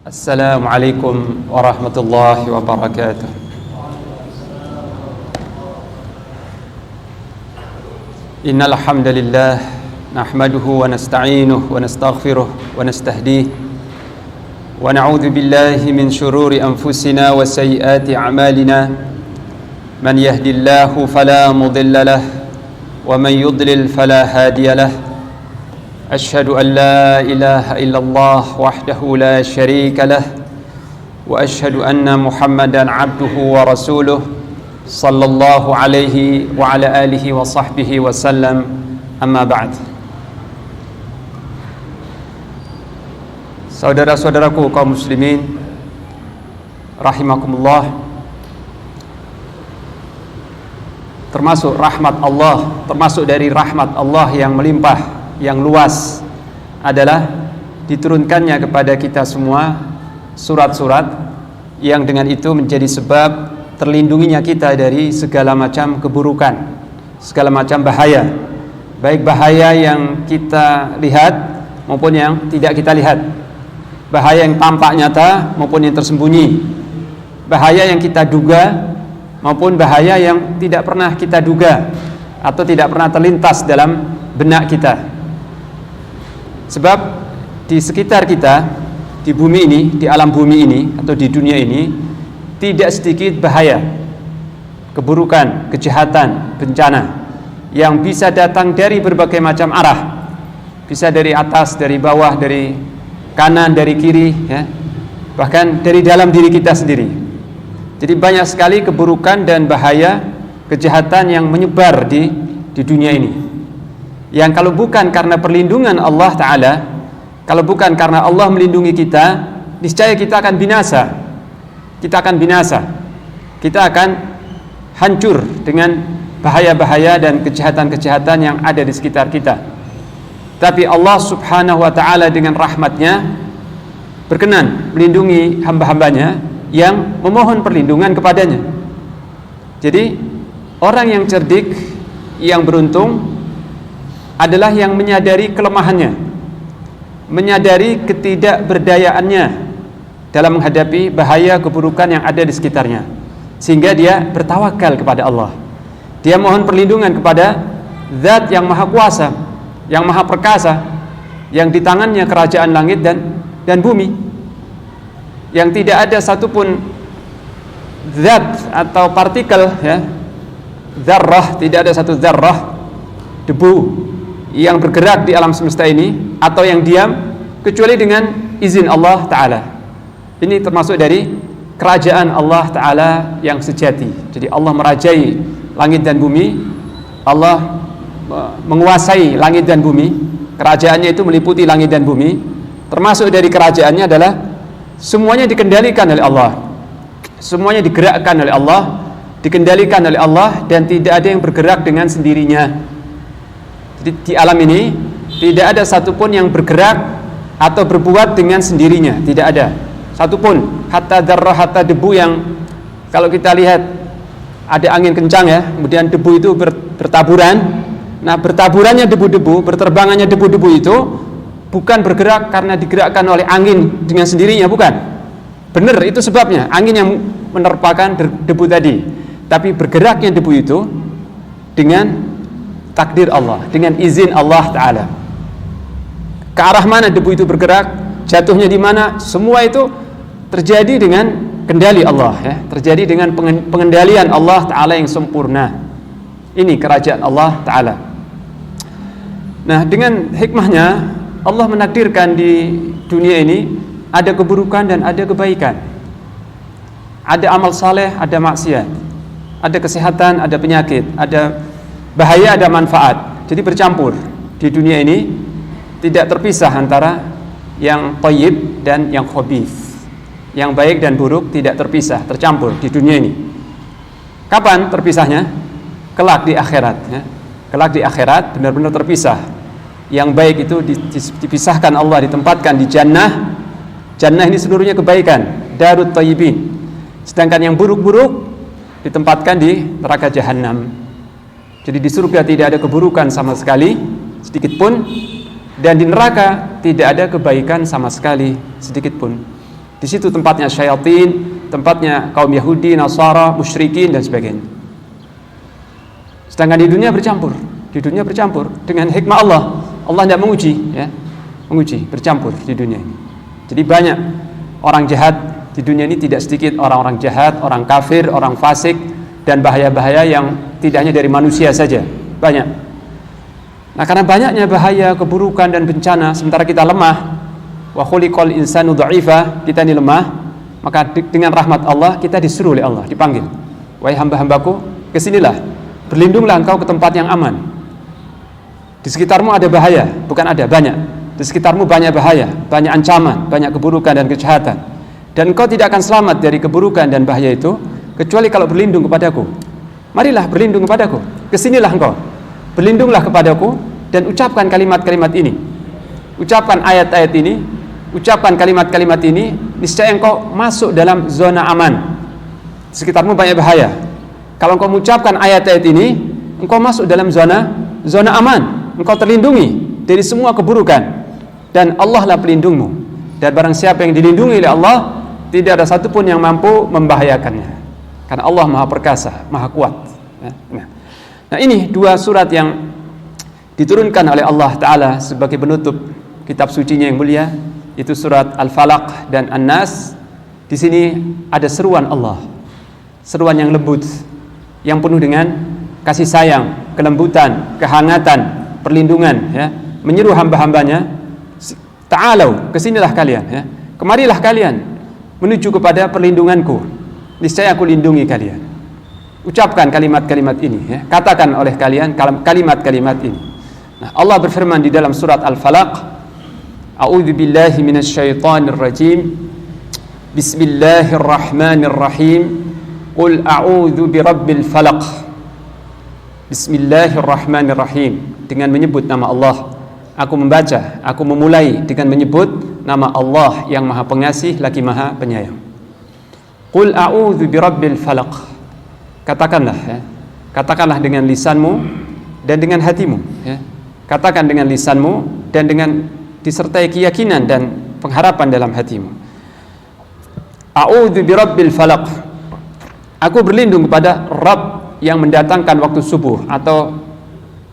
Assalamualaikum warahmatullahi wabarakatuh. Innal hamdalillah nahmaduhu wa nasta'inuhu wa nastaghfiruh wa nastahdiih wa na'udzu billahi min shururi anfusina wa sayyiati a'malina. Man yahdihillahu fala mudilla lahu wa man yudlil fala hadiya lahu. أشهد أن لا إله إلا الله وحده لا شريك له وأشهد أن محمدا عبده ورسوله صلى الله عليه وعلى آله وصحبه وسلم أما بعد. Saudara-saudaraku kaum muslimin rahimakumullah, termasuk rahmat Allah, termasuk dari rahmat Allah yang melimpah, yang luas adalah diturunkannya kepada kita semua surat-surat yang dengan itu menjadi sebab terlindunginya kita dari segala macam keburukan, segala macam bahaya, baik bahaya yang kita lihat maupun yang tidak kita lihat, bahaya yang tampak nyata maupun yang tersembunyi, bahaya yang kita duga maupun bahaya yang tidak pernah kita duga atau tidak pernah terlintas dalam benak kita. Sebab di sekitar kita, di bumi ini, di alam bumi ini atau di dunia ini, tidak sedikit bahaya, keburukan, kejahatan, bencana yang bisa datang dari berbagai macam arah. Bisa dari atas, dari bawah, dari kanan, dari kiri, ya. Bahkan dari dalam diri kita sendiri. Jadi banyak sekali keburukan dan bahaya, kejahatan yang menyebar di dunia ini. Yang kalau bukan karena perlindungan Allah Ta'ala, kalau bukan karena Allah melindungi kita, niscaya kita akan binasa. Kita akan binasa. Kita akan hancur dengan bahaya-bahaya dan kejahatan-kejahatan yang ada di sekitar kita. Tapi Allah Subhanahu Wa Ta'ala dengan rahmatnya berkenan melindungi hamba-hambanya yang memohon perlindungan kepadanya. Jadi orang yang cerdik, yang beruntung adalah yang menyadari kelemahannya, menyadari ketidakberdayaannya dalam menghadapi bahaya keburukan yang ada di sekitarnya, sehingga dia bertawakal kepada Allah. Dia mohon perlindungan kepada Zat yang Maha Kuasa, yang Maha Perkasa, yang di tangannya kerajaan langit dan bumi, yang tidak ada satupun zat atau partikel, ya, zarrah, tidak ada satu zarrah debu yang bergerak di alam semesta ini atau yang diam kecuali dengan izin Allah Ta'ala. Ini termasuk dari kerajaan Allah Ta'ala yang sejati. Jadi Allah merajai langit dan bumi, Allah menguasai langit dan bumi. Kerajaannya itu meliputi langit dan bumi. Termasuk dari kerajaannya adalah semuanya dikendalikan oleh Allah, semuanya digerakkan oleh Allah, dikendalikan oleh Allah, dan tidak ada yang bergerak dengan sendirinya. Jadi di alam ini tidak ada satupun yang bergerak atau berbuat dengan sendirinya, tidak ada satupun. Hatta darrah, hatta debu yang kalau kita lihat ada angin kencang, ya, kemudian debu itu bertaburan. Nah, bertaburannya debu-debu, berterbangannya debu-debu itu bukan bergerak karena digerakkan oleh angin dengan sendirinya, bukan. Benar, itu sebabnya angin yang menerpakan debu tadi. Tapi bergeraknya debu itu dengan takdir Allah, dengan izin Allah Ta'ala. Ke arah mana debu itu bergerak, jatuhnya di mana, semua itu terjadi dengan kendali Allah, ya, terjadi dengan pengendalian Allah Ta'ala yang sempurna. Ini kerajaan Allah Ta'ala. Nah, dengan hikmahnya Allah menakdirkan di dunia ini ada keburukan dan ada kebaikan, ada amal saleh, ada maksiat, ada kesehatan, ada penyakit, ada bahaya, ada manfaat. Jadi bercampur di dunia ini, tidak terpisah antara yang thayyib dan yang khabith, yang baik dan buruk tidak terpisah, tercampur di dunia ini. Kapan terpisahnya? Kelak di akhirat, ya. Kelak di akhirat benar-benar terpisah. Yang baik itu dipisahkan Allah, ditempatkan di jannah. Jannah ini seluruhnya kebaikan, darut thayyibin. Sedangkan yang buruk-buruk ditempatkan di neraka jahanam. Jadi di surga tidak ada keburukan sama sekali sedikit pun, dan di neraka tidak ada kebaikan sama sekali sedikit pun. Di situ tempatnya syaitan, tempatnya kaum Yahudi, Nasara, musyrikin dan sebagainya. Sedangkan di dunia bercampur dengan hikmah Allah. Allah tidak menguji, ya, bercampur di dunia ini. Jadi banyak orang jahat di dunia ini, tidak sedikit orang-orang jahat, orang kafir, orang fasik, dan bahaya-bahaya yang tidak hanya dari manusia saja, banyak. Nah, karena banyaknya bahaya, keburukan dan bencana, sementara kita lemah, wa khuliqal insanu dha'ifa, kita ini lemah, maka dengan rahmat Allah kita disuruh oleh Allah, dipanggil, wahai hamba-hambaku, kesinilah, berlindunglah engkau ke tempat yang aman. Di sekitarmu ada bahaya, bukan ada, banyak. Di sekitarmu banyak bahaya, banyak ancaman, banyak keburukan dan kejahatan, dan engkau tidak akan selamat dari keburukan dan bahaya itu kecuali kalau berlindung kepadaku. Marilah berlindung kepadaku, kesinilah engkau, berlindunglah kepadaku, dan ucapkan kalimat-kalimat ini, ucapkan ayat-ayat ini, ucapkan kalimat-kalimat ini, niscaya engkau masuk dalam zona aman. Di sekitarmu banyak bahaya, kalau engkau mengucapkan ayat-ayat ini, engkau masuk dalam zona aman, engkau terlindungi dari semua keburukan, dan Allah lah pelindungmu. Dan barang siapa yang dilindungi oleh Allah, tidak ada satupun yang mampu membahayakannya, karena Allah maha perkasa, maha kuat. Nah, ini dua surat yang diturunkan oleh Allah Ta'ala sebagai penutup kitab sucinya yang mulia, itu surat Al-Falaq dan An-Nas. Di sini ada seruan Allah, seruan yang lembut, yang penuh dengan kasih sayang, kelembutan, kehangatan, perlindungan, ya, menyeru hamba-hambanya, ta'alau, kesinilah kalian, ya, kemarilah kalian menuju kepada perlindunganku, niscaya aku lindungi kalian. Ucapkan kalimat-kalimat ini, ya, katakan oleh kalian kalimat-kalimat ini. Nah, Allah berfirman di dalam surat Al-Falaq, A'udzu billahi minasyaitonir rajim. Bismillahirrahmanirrahim. Qul a'udzu birabbil falaq. Bismillahirrahmanirrahim. Dengan menyebut nama Allah, aku membaca, aku memulai dengan menyebut nama Allah yang Maha Pengasih lagi Maha Penyayang. Qul a'udzu birabbil falaq. Katakanlah, ya, katakanlah dengan lisanmu dan dengan hatimu, ya. Katakan dengan lisanmu dan dengan disertai keyakinan dan pengharapan dalam hatimu. A'udzu birabbil falaq. Aku berlindung kepada Rabb yang mendatangkan waktu subuh, atau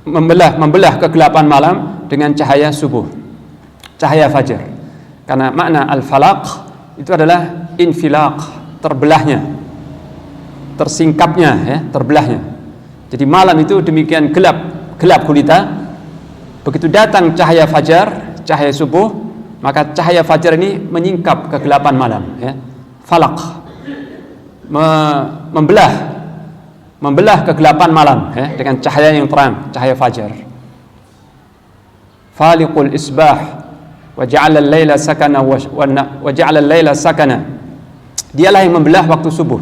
membelah kegelapan malam dengan cahaya subuh, cahaya fajar. Karena makna al-falaq itu adalah infilaq, terbelahnya, tersingkapnya, ya, terbelahnya. Jadi malam itu demikian gelap gulita. Begitu datang cahaya fajar, cahaya subuh, maka cahaya fajar ini menyingkap kegelapan malam, ya. Falaq, membelah kegelapan malam, ya, dengan cahaya yang terang, cahaya fajar. Faliqul isbah wa ja'ala al-laila sakana wa ja'ala al-laila sakana. Dialah yang membelah waktu subuh,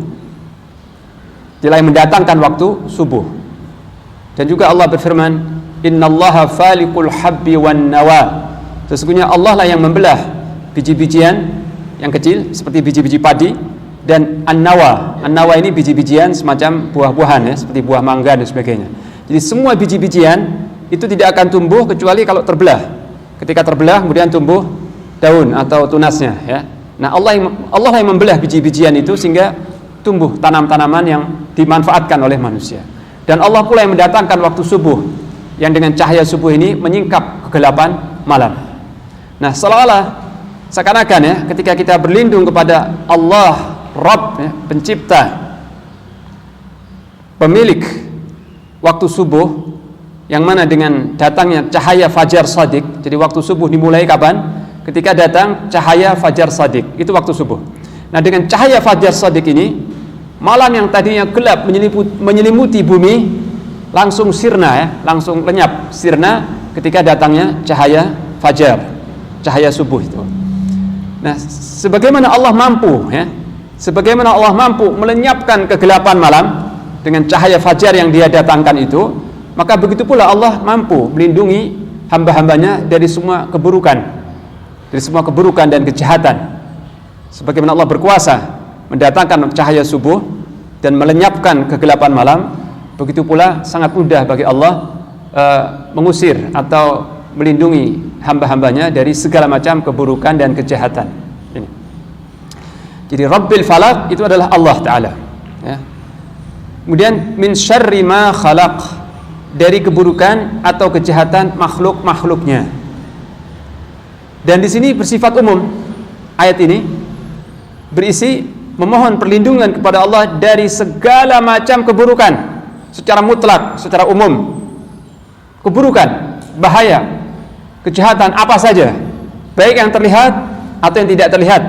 dialah yang mendatangkan waktu subuh. Dan juga Allah berfirman, Innallaha faliqul habbi wan nawa. Sesungguhnya Allah lah yang membelah biji-bijian yang kecil seperti biji-biji padi, dan an-nawa. An-nawa ini biji-bijian semacam buah-buahan, ya, seperti buah mangga dan sebagainya. Jadi semua biji-bijian itu tidak akan tumbuh kecuali kalau terbelah. Ketika terbelah kemudian tumbuh daun atau tunasnya, ya. Nah, Allah yang membelah biji-bijian itu sehingga tumbuh tanam-tanaman yang dimanfaatkan oleh manusia. Dan Allah pula yang mendatangkan waktu subuh, yang dengan cahaya subuh ini menyingkap kegelapan malam. Nah, seakan-akan, ya, ketika kita berlindung kepada Allah Rabb, ya, pencipta, pemilik waktu subuh, yang mana dengan datangnya cahaya fajar shadiq. Jadi waktu subuh dimulai kapan? Ketika datang cahaya fajar shadiq, itu waktu subuh. Nah, dengan cahaya fajar shadiq ini, malam yang tadinya gelap menyelimuti bumi langsung sirna, ya, langsung lenyap, sirna ketika datangnya cahaya fajar, cahaya subuh itu. Nah, sebagaimana Allah mampu, ya, sebagaimana Allah mampu melenyapkan kegelapan malam dengan cahaya fajar yang Dia datangkan itu, maka begitu pula Allah mampu melindungi hamba-hambanya dari semua keburukan, dan kejahatan. Sebagaimana Allah berkuasa mendatangkan cahaya subuh dan melenyapkan kegelapan malam, begitu pula sangat mudah bagi Allah mengusir atau melindungi hamba-hambanya dari segala macam keburukan dan kejahatan. Ini. Jadi Rabbil Falaq itu adalah Allah Ta'ala, ya. Kemudian min syarri ma khalaq, dari keburukan atau kejahatan makhluk-makhluknya. Dan di sini bersifat umum. Ayat ini berisi memohon perlindungan kepada Allah dari segala macam keburukan secara mutlak, secara umum. Keburukan, bahaya, kejahatan apa saja, baik yang terlihat atau yang tidak terlihat,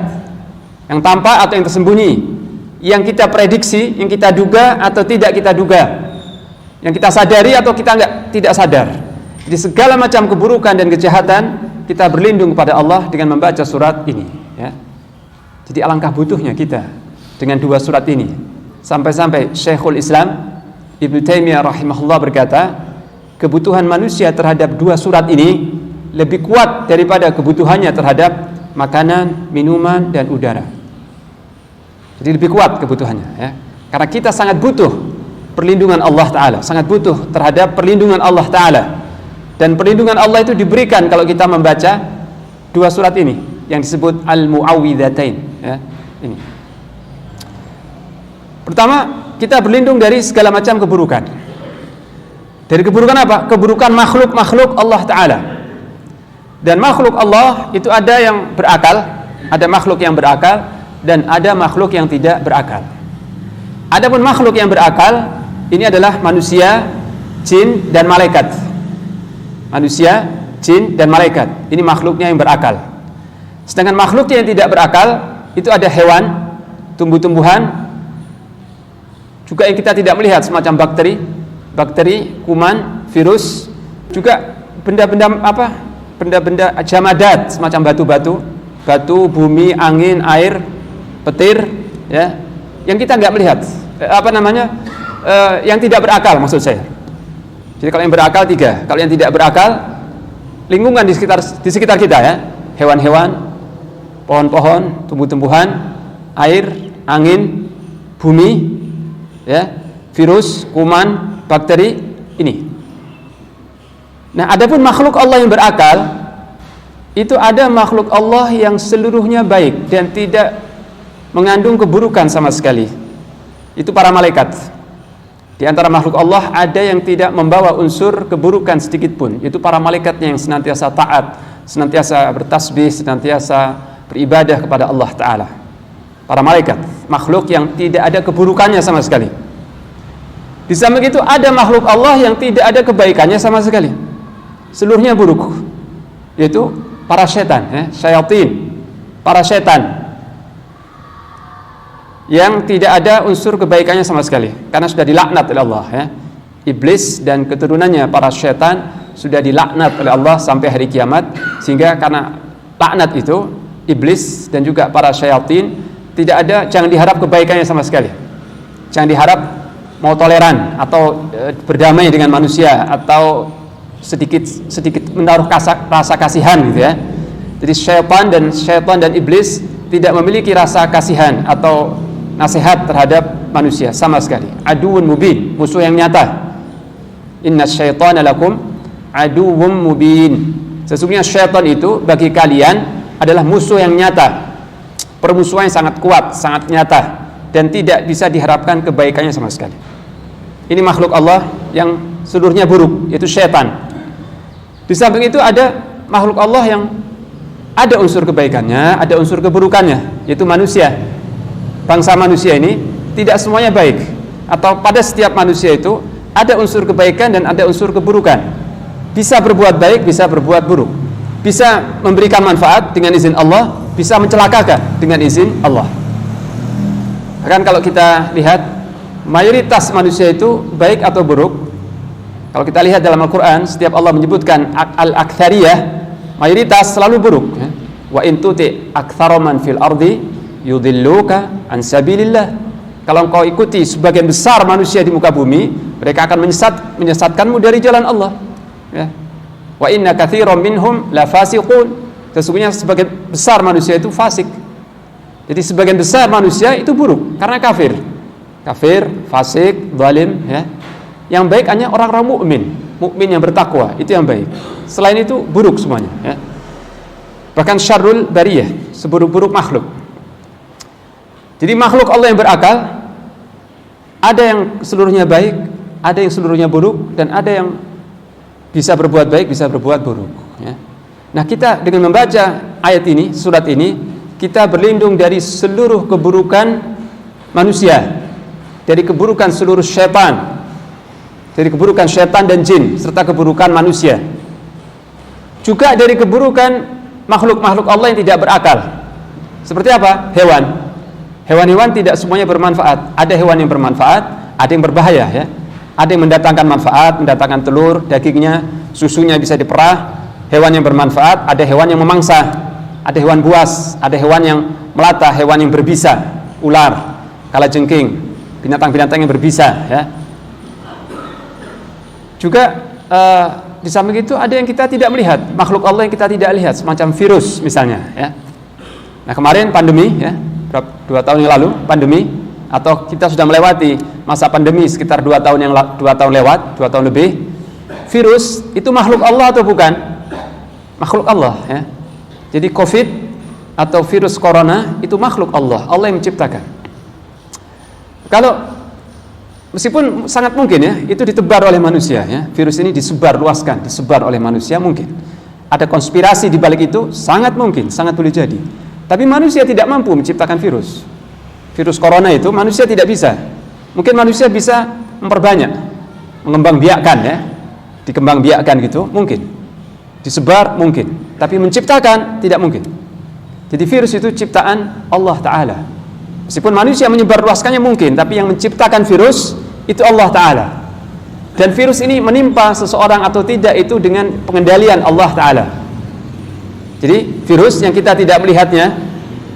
yang tampak atau yang tersembunyi, yang kita prediksi, yang kita duga atau tidak kita duga, yang kita sadari atau kita tidak sadar. Jadi segala macam keburukan dan kejahatan kita berlindung kepada Allah dengan membaca surat ini, ya. Jadi alangkah butuhnya kita dengan dua surat ini. Sampai-sampai Syekhul Islam Ibnu Taimiyah rahimahullah berkata, kebutuhan manusia terhadap dua surat ini lebih kuat daripada kebutuhannya terhadap makanan, minuman, dan udara. Jadi lebih kuat kebutuhannya, ya. Karena kita sangat butuh perlindungan Allah Ta'ala, sangat butuh terhadap perlindungan Allah Ta'ala. Dan perlindungan Allah itu diberikan kalau kita membaca dua surat ini yang disebut Al-Mu'awwidhatain, ya. Ini. Pertama, kita berlindung dari segala macam keburukan. Dari keburukan apa? Keburukan makhluk-makhluk Allah Ta'ala. Dan makhluk Allah itu ada yang berakal, ada makhluk yang berakal, dan ada makhluk yang tidak berakal. Adapun makhluk yang berakal ini adalah manusia, jin, dan malaikat. Manusia, jin, dan malaikat. Ini makhluknya yang berakal. Sedangkan makhluknya yang tidak berakal itu ada hewan, tumbuh-tumbuhan, juga yang kita tidak melihat semacam bakteri, kuman, virus, juga benda-benda jamadat semacam batu, bumi, angin, air, petir, ya, yang kita nggak melihat, yang tidak berakal maksud saya. Jadi kalau yang berakal tiga, kalau yang tidak berakal lingkungan di sekitar kita, ya, hewan-hewan, pohon-pohon, tumbuh-tumbuhan, air, angin, bumi, ya, virus, kuman, bakteri, ini. Nah, adapun makhluk Allah yang berakal, itu ada makhluk Allah yang seluruhnya baik dan tidak mengandung keburukan sama sekali. Itu para malaikat. Di antara makhluk Allah ada yang tidak membawa unsur keburukan sedikit pun. Itu para malaikatnya yang senantiasa taat, senantiasa bertasbih, senantiasa beribadah kepada Allah Ta'ala. Para malaikat, makhluk yang tidak ada keburukannya sama sekali. Di samping itu ada makhluk Allah yang tidak ada kebaikannya sama sekali, seluruhnya buruk, yaitu para setan, ya, syayatin, para setan yang tidak ada unsur kebaikannya sama sekali karena sudah dilaknat oleh Allah, ya. Iblis dan keturunannya para setan sudah dilaknat oleh Allah sampai hari kiamat, sehingga karena laknat itu iblis dan juga para syayatin tidak ada, jangan diharap kebaikannya sama sekali. Jangan diharap mau toleran atau berdamai dengan manusia atau sedikit menaruh rasa kasihan, gitu, ya. Jadi syaitan dan iblis tidak memiliki rasa kasihan atau nasihat terhadap manusia sama sekali. Aduun mubin, musuh yang nyata. Inna syaitana lakum aduwwum mubin. Sesungguhnya syaitan itu bagi kalian adalah musuh yang nyata, permusuhan yang sangat kuat, sangat nyata, dan tidak bisa diharapkan kebaikannya sama sekali. Ini makhluk Allah yang seluruhnya buruk, yaitu syaitan. Di samping itu ada makhluk Allah yang ada unsur kebaikannya, ada unsur keburukannya, yaitu manusia. Bangsa manusia ini tidak semuanya baik, atau pada setiap manusia itu ada unsur kebaikan dan ada unsur keburukan. Bisa berbuat baik, bisa berbuat buruk. Bisa memberikan manfaat dengan izin Allah, bisa mencelakakan dengan izin Allah. Bahkan kalau kita lihat mayoritas manusia itu baik atau buruk, kalau kita lihat dalam Al-Quran, setiap Allah menyebutkan al-aktsariyah, mayoritas selalu buruk, ya. Wa in tuti aktsara man fil ardi yudilluka an sabilillah. Kalau engkau ikuti sebagian besar manusia di muka bumi, mereka akan menyesatkanmu dari jalan Allah, ya. Wa inna katsiran minhum la fasiqun. Sesungguhnya sebagian besar manusia itu fasik. Jadi sebagian besar manusia itu buruk karena kafir, fasik, zalim, ya. Yang baik hanya orang-orang mukmin yang bertakwa, itu yang baik. Selain itu buruk semuanya, ya. Bahkan syarrul bariyah, seburuk-buruk makhluk. Jadi makhluk Allah yang berakal, ada yang seluruhnya baik, ada yang seluruhnya buruk, dan ada yang bisa berbuat baik, bisa berbuat buruk, ya. Nah, kita dengan membaca ayat ini, surat ini, kita berlindung dari seluruh keburukan manusia, dari keburukan seluruh syaitan, dari keburukan syaitan dan jin, serta keburukan manusia, juga dari keburukan makhluk-makhluk Allah yang tidak berakal. Seperti apa? Hewan. Hewan-hewan tidak semuanya bermanfaat. Ada hewan yang bermanfaat, ada yang berbahaya, ya. Ada yang mendatangkan manfaat, mendatangkan telur, dagingnya, susunya bisa diperah. Hewan yang bermanfaat, ada hewan yang memangsa, ada hewan buas, ada hewan yang melata, hewan yang berbisa, ular, kalajengking, binatang-binatang yang berbisa, ya. Juga di samping itu ada yang kita tidak melihat, makhluk Allah yang kita tidak lihat, semacam virus misalnya, ya. Nah, kemarin pandemi, ya, 2 tahun yang lalu pandemi, atau kita sudah melewati masa pandemi sekitar 2 tahun lewat, 2 tahun lebih. Virus itu makhluk Allah atau bukan? Makhluk Allah, ya. Jadi COVID atau virus corona itu makhluk Allah, Allah yang menciptakan. Kalau meskipun sangat mungkin, ya, itu ditebar oleh manusia, ya. Virus ini disebar oleh manusia, mungkin. Ada konspirasi di balik itu, sangat mungkin, sangat boleh jadi. Tapi manusia tidak mampu menciptakan virus. Virus corona itu manusia tidak bisa. Mungkin manusia bisa memperbanyak, mengembangbiakkan, ya. Dikembangbiakkan gitu, mungkin. Disebar mungkin, tapi menciptakan tidak mungkin. Jadi virus itu ciptaan Allah Ta'ala. Meskipun manusia menyebarluaskannya mungkin, tapi yang menciptakan virus itu Allah Ta'ala. Dan virus ini menimpa seseorang atau tidak itu dengan pengendalian Allah Ta'ala. Jadi virus yang kita tidak melihatnya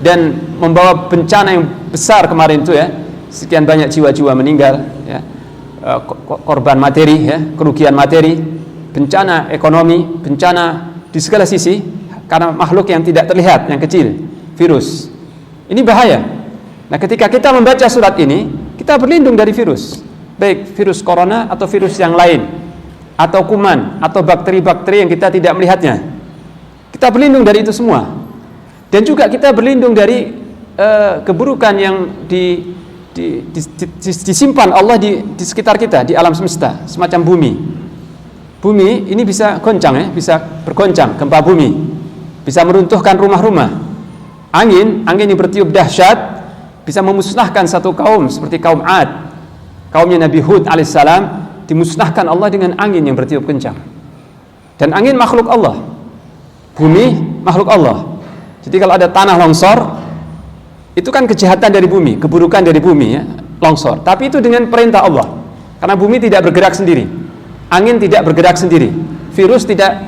dan membawa bencana yang besar kemarin itu, ya, sekian banyak jiwa-jiwa meninggal, ya, korban materi, ya, kerugian materi, bencana ekonomi, bencana di segala sisi karena makhluk yang tidak terlihat, yang kecil, virus. Ini bahaya. Nah, ketika kita membaca surat ini, kita berlindung dari virus, baik virus corona atau virus yang lain, atau kuman atau bakteri-bakteri yang kita tidak melihatnya. Kita berlindung dari itu semua. Dan juga kita berlindung dari keburukan yang disimpan Allah di sekitar kita, di alam semesta, semacam bumi. Bumi ini bisa goncang, ya, bisa bergoncang, gempa bumi, bisa meruntuhkan rumah-rumah. Angin yang bertiup dahsyat bisa memusnahkan satu kaum seperti kaum Ad, kaumnya Nabi Hud alaihissalam, dimusnahkan Allah dengan angin yang bertiup kencang. Dan angin makhluk Allah, bumi makhluk Allah. Jadi kalau ada tanah longsor, itu kan kejahatan dari bumi, keburukan dari bumi, ya, longsor. Tapi itu dengan perintah Allah, karena bumi tidak bergerak sendiri. Angin tidak bergerak sendiri, virus tidak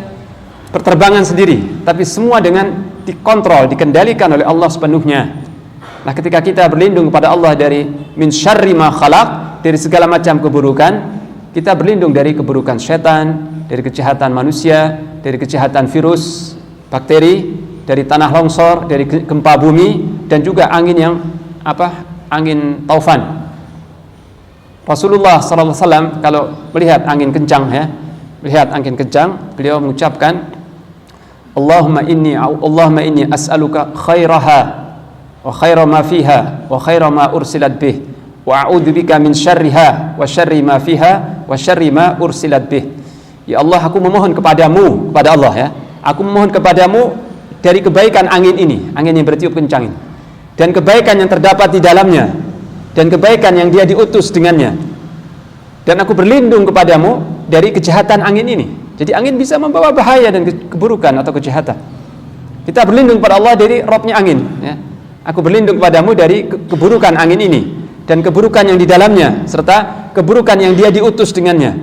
berterbangan sendiri, tapi semua dengan dikontrol, dikendalikan oleh Allah sepenuhnya. Nah, ketika kita berlindung kepada Allah dari min syarri ma khalaq, dari segala macam keburukan, kita berlindung dari keburukan setan, dari kejahatan manusia, dari kejahatan virus, bakteri, dari tanah longsor, dari gempa bumi, dan juga angin yang angin taufan. Rasulullah SAW kalau melihat angin kencang, ya, melihat angin kencang, beliau mengucapkan, Allahumma inni as'aluka khairaha wa khaira ma fiha wa khaira ma ursilat bih wa a'udzubika min syarriha wa syarri ma fiha wa syarri ma ursilat bih. Ya Allah, aku memohon kepadamu, kepada Allah, ya, aku memohon kepadamu dari kebaikan angin ini, angin yang bertiup kencang ini, dan kebaikan yang terdapat di dalamnya, dan kebaikan yang dia diutus dengannya. Dan aku berlindung kepadamu dari kejahatan angin ini. Jadi angin bisa membawa bahaya dan keburukan atau kejahatan. Kita berlindung kepada Allah dari robnya angin, ya. Aku berlindung kepadamu dari keburukan angin ini dan keburukan yang di dalamnya, serta keburukan yang dia diutus dengannya.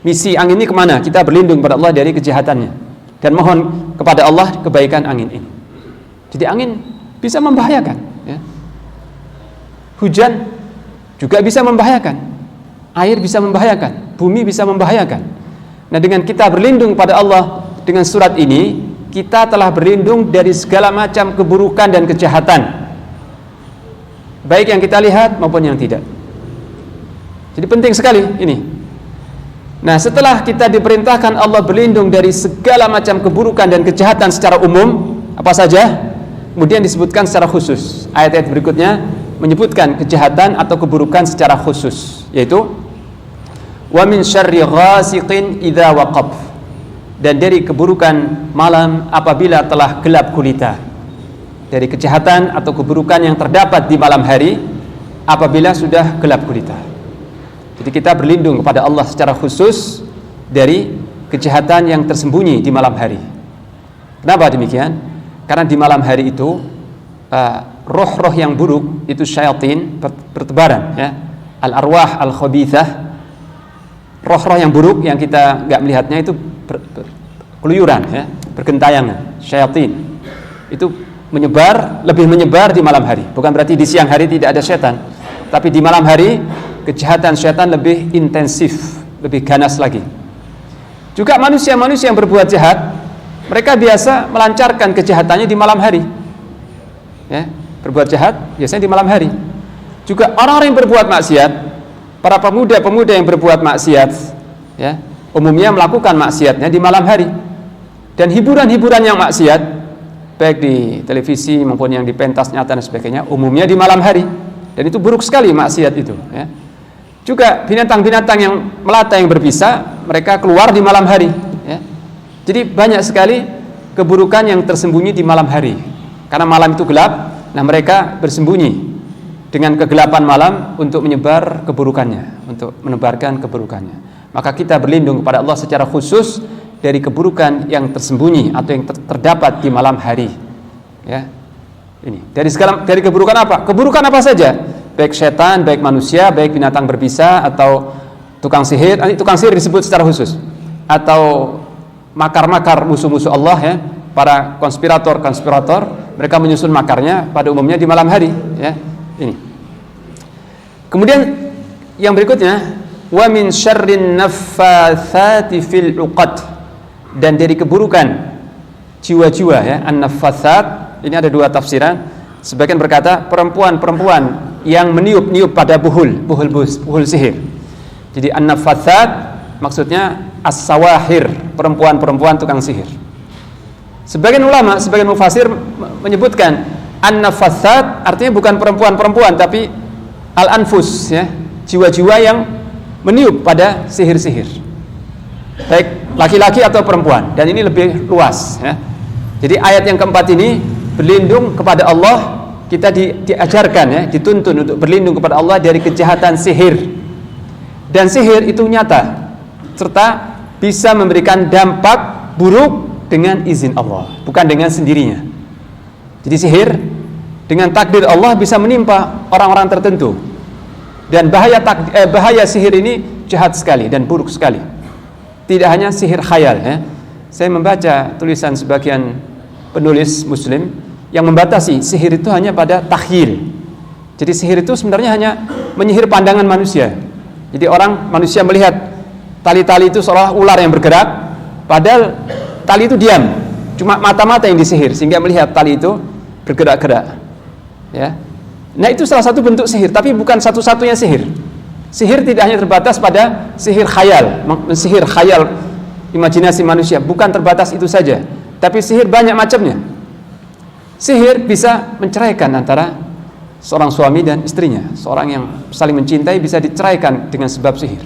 Misi angin ini kemana? Kita berlindung kepada Allah dari kejahatannya dan mohon kepada Allah kebaikan angin ini. Jadi angin bisa membahayakan, ya. Hujan juga bisa membahayakan, air bisa membahayakan, bumi bisa membahayakan. Nah, dengan kita berlindung pada Allah dengan surat ini, kita telah berlindung dari segala macam keburukan dan kejahatan, baik yang kita lihat maupun yang tidak. Jadi penting sekali ini. Nah, setelah kita diperintahkan Allah berlindung dari segala macam keburukan dan kejahatan secara umum, apa saja? Kemudian disebutkan secara khusus. Ayat-ayat berikutnya menyebutkan kejahatan atau keburukan secara khusus, yaitu wa min syarri ghasiqin idza waqab, dan dari keburukan malam apabila telah gelap gulita. Dari kejahatan atau keburukan yang terdapat di malam hari apabila sudah gelap gulita. Jadi kita berlindung kepada Allah secara khusus dari kejahatan yang tersembunyi di malam hari. Kenapa demikian? Karena di malam hari itu roh-roh yang buruk, itu syaitan bertebaran, ya. Al-arwah al-khabithah, roh-roh yang buruk yang kita nggak melihatnya itu keluyuran, ya, bergentayangan. Syaitan itu lebih menyebar di malam hari. Bukan berarti di siang hari tidak ada setan, tapi di malam hari kejahatan setan lebih intensif, lebih ganas lagi. Juga manusia-manusia yang berbuat jahat, mereka biasa melancarkan kejahatannya di malam hari, ya, berbuat jahat biasanya di malam hari. Juga orang-orang yang berbuat maksiat, para pemuda-pemuda yang berbuat maksiat, ya, umumnya melakukan maksiatnya di malam hari. Dan hiburan-hiburan yang maksiat, baik di televisi maupun yang di pentas nyata dan sebagainya, umumnya di malam hari. Dan itu buruk sekali maksiat itu, ya. Juga binatang-binatang yang melata yang berbisa, mereka keluar di malam hari, ya. Jadi banyak sekali keburukan yang tersembunyi di malam hari. Karena malam itu gelap, nah mereka bersembunyi dengan kegelapan malam untuk menyebar keburukannya, untuk menebarkan keburukannya. Maka kita berlindung kepada Allah secara khusus dari keburukan yang tersembunyi atau yang terdapat di malam hari, ya. Ini dari keburukan apa? Keburukan apa saja? Baik setan, baik manusia, baik binatang berbisa atau tukang sihir. Tukang sihir disebut secara khusus. Atau makar-makar musuh-musuh Allah, ya, para konspirator, mereka menyusun makarnya pada umumnya di malam hari, ya. Ini. Kemudian yang berikutnya, wa min syarrin naffatsati fil 'uqad, dan dari keburukan jiwa-jiwa, ya, an-naffatsat. Ini ada dua tafsiran. Sebagian berkata perempuan-perempuan yang meniup-niup pada buhul sihir. Jadi an-naffatsat maksudnya as-sawahir, perempuan-perempuan tukang sihir. Sebagian ulama, sebagian mufasir menyebutkan an-naffatsat artinya bukan perempuan-perempuan tapi al-anfus, ya, jiwa-jiwa yang meniup pada sihir-sihir, baik laki-laki atau perempuan. Dan ini lebih luas, ya. Jadi ayat yang keempat ini berlindung kepada Allah, kita diajarkan, ya, dituntun untuk berlindung kepada Allah dari kejahatan sihir. Dan sihir itu nyata serta bisa memberikan dampak buruk dengan izin Allah, bukan dengan sendirinya. Jadi sihir dengan takdir Allah bisa menimpa orang-orang tertentu. Dan bahaya sihir ini jahat sekali dan buruk sekali. Tidak hanya sihir khayal, ya. Saya membaca tulisan sebagian penulis muslim yang membatasi sihir itu hanya pada takhyil. Jadi sihir itu sebenarnya hanya menyihir pandangan manusia. Jadi manusia melihat tali-tali itu seolah ular yang bergerak, padahal tali itu diam, cuma mata-mata yang disihir sehingga melihat tali itu bergerak-gerak, ya. Nah, itu salah satu bentuk sihir, tapi bukan satu-satunya sihir. Sihir tidak hanya terbatas pada sihir khayal, imajinasi manusia, bukan terbatas itu saja, tapi sihir banyak macamnya. Sihir bisa menceraikan antara seorang suami dan istrinya. Seorang yang saling mencintai bisa diceraikan dengan sebab sihir.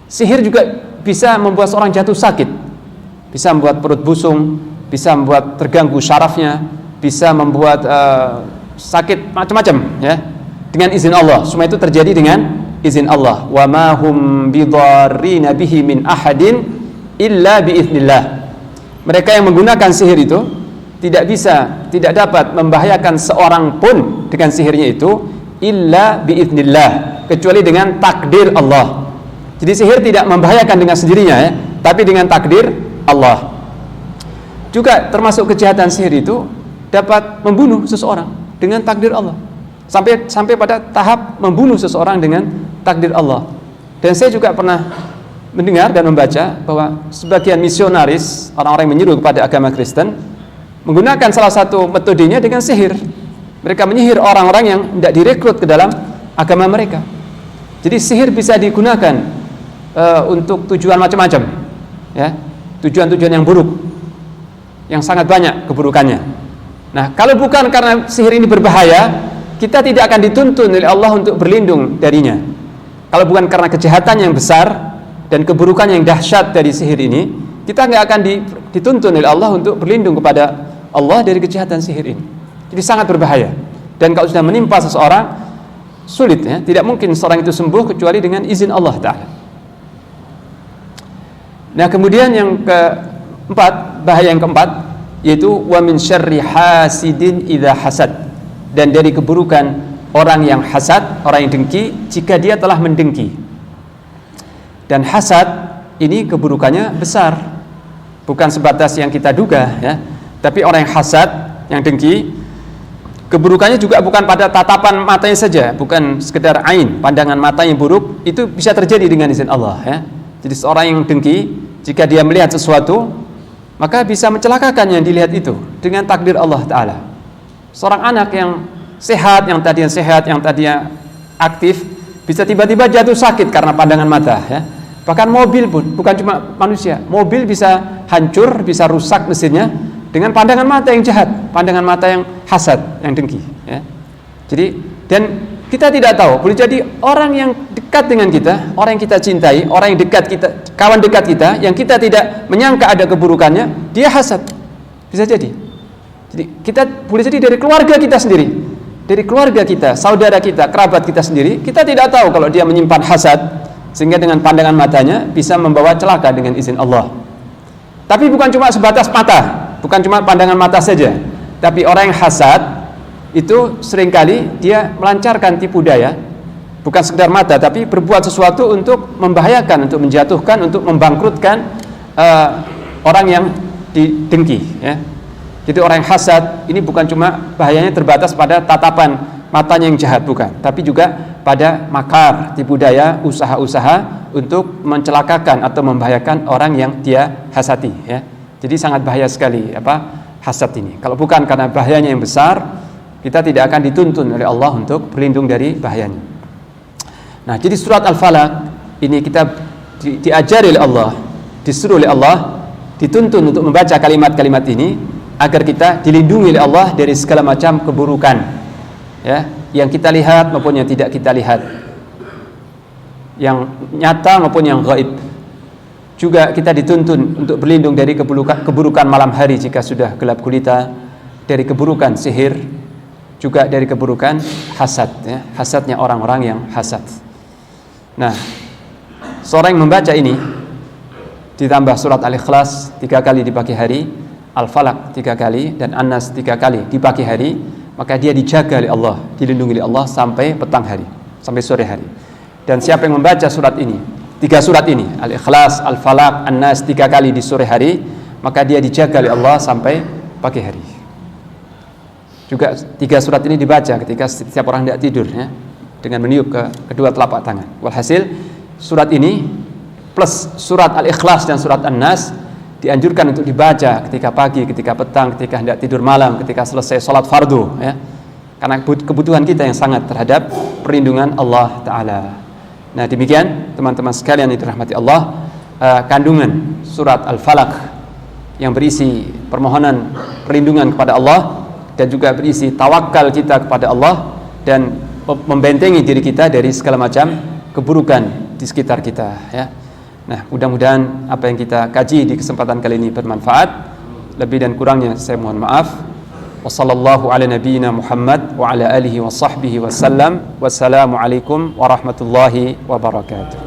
Sihir juga bisa membuat seorang jatuh sakit, bisa membuat perut busung, bisa membuat terganggu syarafnya, bisa membuat sakit macam-macam, ya, dengan izin Allah. Semua itu terjadi dengan izin Allah. Wa ma hum bidarrina bihi min ahadin illa biiznillah. Mereka yang menggunakan sihir itu tidak dapat membahayakan seorang pun dengan sihirnya itu illa biiznillah, kecuali dengan takdir Allah. Jadi sihir tidak membahayakan dengan sendirinya, ya, tapi dengan takdir Allah. Juga termasuk kejahatan sihir itu dapat membunuh seseorang dengan takdir Allah. Sampai pada tahap membunuh seseorang dengan takdir Allah. Dan saya juga pernah mendengar dan membaca bahwa sebagian misionaris, orang-orang yang menyeru kepada agama Kristen, menggunakan salah satu metodenya dengan sihir. Mereka menyihir orang-orang yang tidak direkrut ke dalam agama mereka. Jadi sihir bisa digunakan untuk tujuan macam-macam, ya, tujuan-tujuan yang buruk, yang sangat banyak keburukannya. Nah, kalau bukan karena sihir ini berbahaya, kita tidak akan dituntun oleh Allah untuk berlindung darinya. Kalau bukan karena kejahatan yang besar dan keburukan yang dahsyat dari sihir ini, kita nggak akan dituntun oleh Allah untuk berlindung kepada Allah dari kejahatan sihir ini. Jadi sangat berbahaya. Dan kalau sudah menimpa seseorang, sulit ya, tidak mungkin seorang itu sembuh kecuali dengan izin Allah Ta'ala. Nah, kemudian yang keempat, bahaya yang keempat, yaitu wa min syarri hasidin idza hasad, dan dari keburukan orang yang hasad, orang yang dengki, jika dia telah mendengki. Dan hasad ini keburukannya besar, bukan sebatas yang kita duga ya. Tapi orang yang hasad, yang dengki, keburukannya juga bukan pada tatapan matanya saja, bukan sekedar ain, pandangan mata yang buruk, itu bisa terjadi dengan izin Allah ya. Jadi seorang yang dengki, jika dia melihat sesuatu, maka bisa mencelakakan yang dilihat itu dengan takdir Allah Ta'ala. Seorang anak yang sehat, yang tadinya aktif, bisa tiba-tiba jatuh sakit karena pandangan mata ya. Bahkan mobil pun, bukan cuma manusia, mobil bisa hancur, bisa rusak mesinnya dengan pandangan mata yang jahat, pandangan mata yang hasad, yang dengki ya. Jadi, dan kita tidak tahu, boleh jadi orang yang dekat dengan kita, orang yang kita cintai, orang yang dekat kita, kawan dekat kita, yang kita tidak menyangka ada keburukannya, dia hasad, bisa jadi. Jadi kita boleh jadi dari keluarga kita sendiri, dari keluarga kita, saudara kita, kerabat kita sendiri, kita tidak tahu kalau dia menyimpan hasad, sehingga dengan pandangan matanya bisa membawa celaka dengan izin Allah. Tapi bukan cuma sebatas mata, bukan cuma pandangan mata saja, tapi orang yang hasad itu seringkali dia melancarkan tipu daya, bukan sekedar mata, tapi berbuat sesuatu untuk membahayakan, untuk menjatuhkan, untuk membangkrutkan orang yang didengki ya. Jadi orang yang hasad ini bukan cuma bahayanya terbatas pada tatapan matanya yang jahat, bukan, tapi juga pada makar, tipu daya, usaha-usaha untuk mencelakakan atau membahayakan orang yang dia hasati ya. Jadi sangat bahaya sekali hasad ini. Kalau bukan karena bahayanya yang besar, kita tidak akan dituntun oleh Allah untuk berlindung dari bahayanya. Nah, jadi surat Al-Falaq ini kita diajari oleh Allah, disuruh oleh Allah, dituntun untuk membaca kalimat-kalimat ini agar kita dilindungi oleh Allah dari segala macam keburukan ya, yang kita lihat maupun yang tidak kita lihat, yang nyata maupun yang gaib. Juga kita dituntun untuk berlindung dari keburukan malam hari jika sudah gelap gulita, dari keburukan sihir, juga dari keburukan hasad ya, hasadnya orang-orang yang hasad. Nah, seorang yang membaca ini ditambah surat Al-Ikhlas 3 kali di pagi hari, Al-Falaq 3 kali, dan An-Nas 3 kali di pagi hari, maka dia dijaga oleh Allah, dilindungi oleh Allah sampai petang hari, sampai sore hari. Dan siapa yang membaca surat ini, 3 surat ini, Al-Ikhlas, Al-Falaq, An-Nas 3 kali di sore hari, maka dia dijaga oleh Allah sampai pagi hari. Juga 3 surat ini dibaca ketika setiap orang tidak tidur ya, dengan meniup ke kedua telapak tangan. Walhasil surat ini plus surat Al-Ikhlas dan surat An-Nas dianjurkan untuk dibaca ketika pagi, ketika petang, ketika hendak tidur malam, ketika selesai sholat fardu ya. Karena kebutuhan kita yang sangat terhadap perlindungan Allah Ta'ala. Nah, demikian teman-teman sekalian yang dirahmati Allah, kandungan surat Al-Falaq yang berisi permohonan perlindungan kepada Allah dan juga berisi tawakal kita kepada Allah dan membentengi diri kita dari segala macam keburukan di sekitar kita ya. Nah, mudah-mudahan apa yang kita kaji di kesempatan kali ini bermanfaat. Lebih dan kurangnya saya mohon maaf. Wassallallahu ala nabiyyina Muhammad wa ala alihi wa sahbihi wasallam. Wassalamualaikum warahmatullahi wabarakatuh.